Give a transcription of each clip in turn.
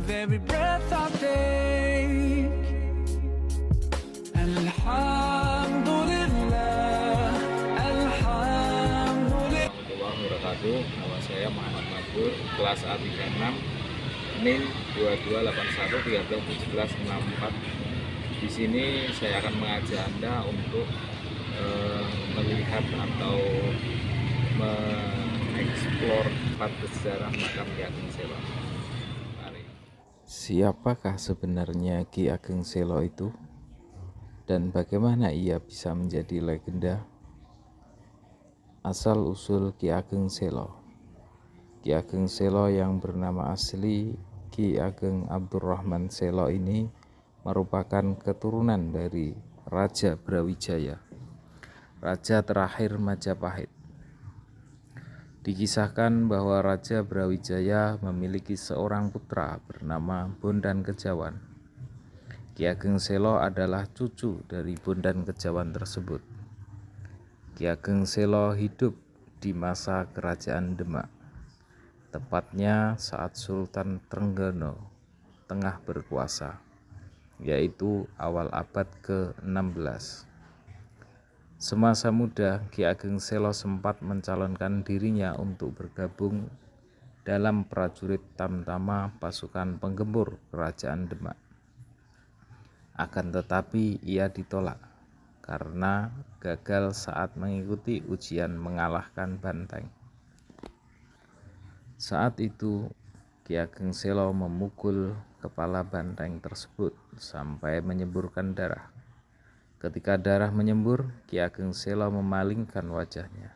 with every breath I take. Alhamdulillah, Alhamdulillah. Warahmatullahi wabarakatuh. Nama saya Muhammad Mabur, kelas A 36, NIM 2281131764. Di sini saya akan mengajak Anda untuk melihat atau mengeksplor tempat bersejarah makam Ki Ageng Selo. Mari. Siapakah sebenarnya Ki Ageng Selo itu? Dan bagaimana ia bisa menjadi legenda? Asal-usul Ki Ageng Selo. Ki Ageng Selo yang bernama asli Ki Ageng Abdurrahman Selo ini merupakan keturunan dari Raja Brawijaya, raja terakhir Majapahit. Dikisahkan bahwa Raja Brawijaya memiliki seorang putra bernama Bondan Kejawan. Ki Ageng Selo adalah cucu dari Bondan Kejawan tersebut. Ki Ageng Selo hidup di masa Kerajaan Demak, tepatnya saat Sultan Trenggana tengah berkuasa, yaitu awal abad ke-16. Semasa muda, Ki Ageng Selo sempat mencalonkan dirinya untuk bergabung dalam prajurit Tamtama pasukan penggempur Kerajaan Demak. Akan tetapi ia ditolak karena gagal saat mengikuti ujian mengalahkan banteng. Saat itu Ki Ageng Selo memukul kepala banteng tersebut sampai menyemburkan darah. Ketika darah menyembur, Ki Ageng Selo memalingkan wajahnya.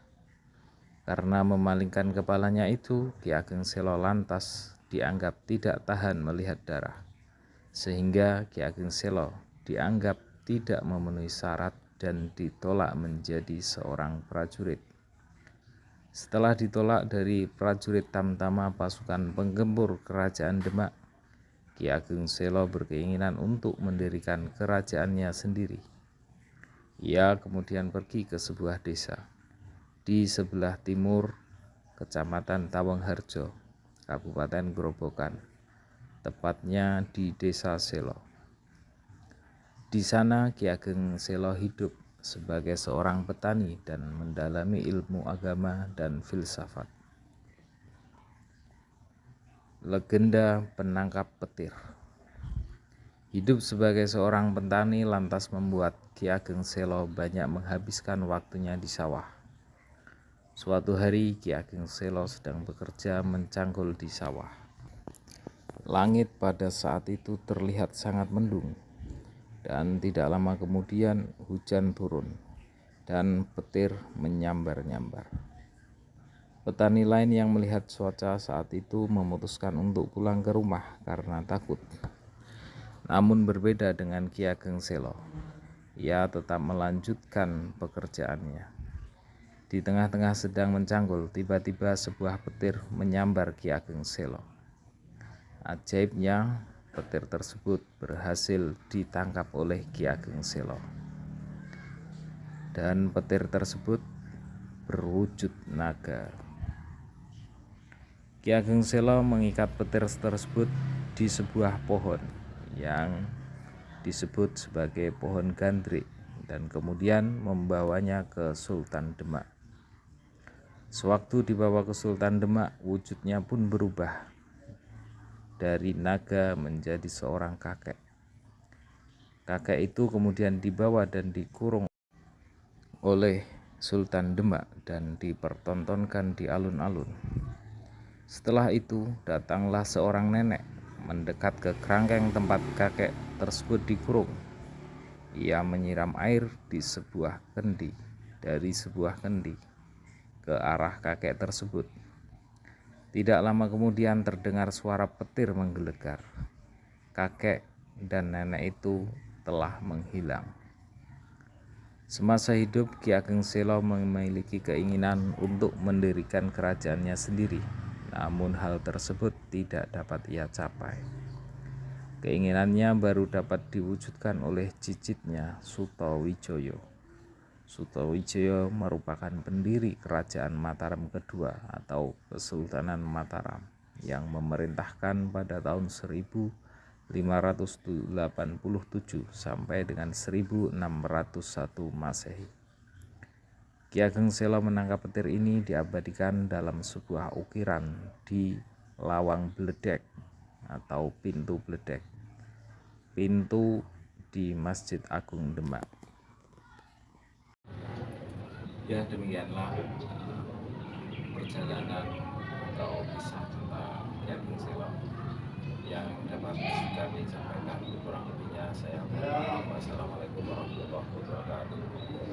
Karena memalingkan kepalanya itu, Ki Ageng Selo lantas dianggap tidak tahan melihat darah, sehingga Ki Ageng Selo dianggap tidak memenuhi syarat dan ditolak menjadi seorang prajurit. Setelah ditolak dari prajurit Tamtama pasukan penggempur Kerajaan Demak, Ki Ageng Selo berkeinginan untuk mendirikan kerajaannya sendiri. Ia kemudian pergi ke sebuah desa di sebelah timur Kecamatan Tawangharjo, Kabupaten Grobogan, tepatnya di Desa Selo. Di sana Ki Ageng Selo hidup sebagai seorang petani dan mendalami ilmu agama dan filsafat. Legenda penangkap petir. Hidup sebagai seorang petani lantas membuat Ki Ageng Selo banyak menghabiskan waktunya di sawah. Suatu hari Ki Ageng Selo sedang bekerja mencangkul di sawah. Langit pada saat itu terlihat sangat mendung, dan tidak lama kemudian hujan turun dan petir menyambar-nyambar. Petani lain yang melihat cuaca saat itu memutuskan untuk pulang ke rumah karena takut. Namun berbeda dengan Ki Ageng Selo, ia tetap melanjutkan pekerjaannya. Di tengah-tengah sedang mencangkul, tiba-tiba sebuah petir menyambar Ki Ageng Selo. Ajaibnya, petir tersebut berhasil ditangkap oleh Ki Ageng Selo. Dan petir tersebut berwujud naga. Ki Ageng Selo mengikat petir tersebut di sebuah pohon yang disebut sebagai pohon gandrik dan kemudian membawanya ke Sultan Demak. Sewaktu dibawa ke Sultan Demak, wujudnya pun berubah dari naga menjadi seorang kakek. Kakek itu kemudian dibawa dan dikurung oleh Sultan Demak dan dipertontonkan di alun-alun. Setelah itu datanglah seorang nenek mendekat ke kerangkeng tempat kakek tersebut dikurung. Ia menyiram air di sebuah kendi, dari sebuah kendi ke arah kakek tersebut. Tidak lama kemudian terdengar suara petir menggelegar. Kakek dan nenek itu telah menghilang. Semasa hidup, Ki Ageng Selo memiliki keinginan untuk mendirikan kerajaannya sendiri. Namun hal tersebut tidak dapat ia capai. Keinginannya baru dapat diwujudkan oleh cicitnya Sutawijaya. Sutawijaya merupakan pendiri Kerajaan Mataram kedua atau Kesultanan Mataram yang memerintahkan pada tahun 1587 sampai dengan 1601 Masehi. Ki Ageng Selo menangkap petir ini diabadikan dalam sebuah ukiran di Lawang Bledek atau Pintu Bledek, pintu di Masjid Agung Demak. Ya, demikianlah perjalanan atau kisah tentang Ki Ageng Selo yang dapat kami sampaikan. Kurang lebihnya saya mohon maaf. Wassalamualaikum warahmatullahi wabarakatuh.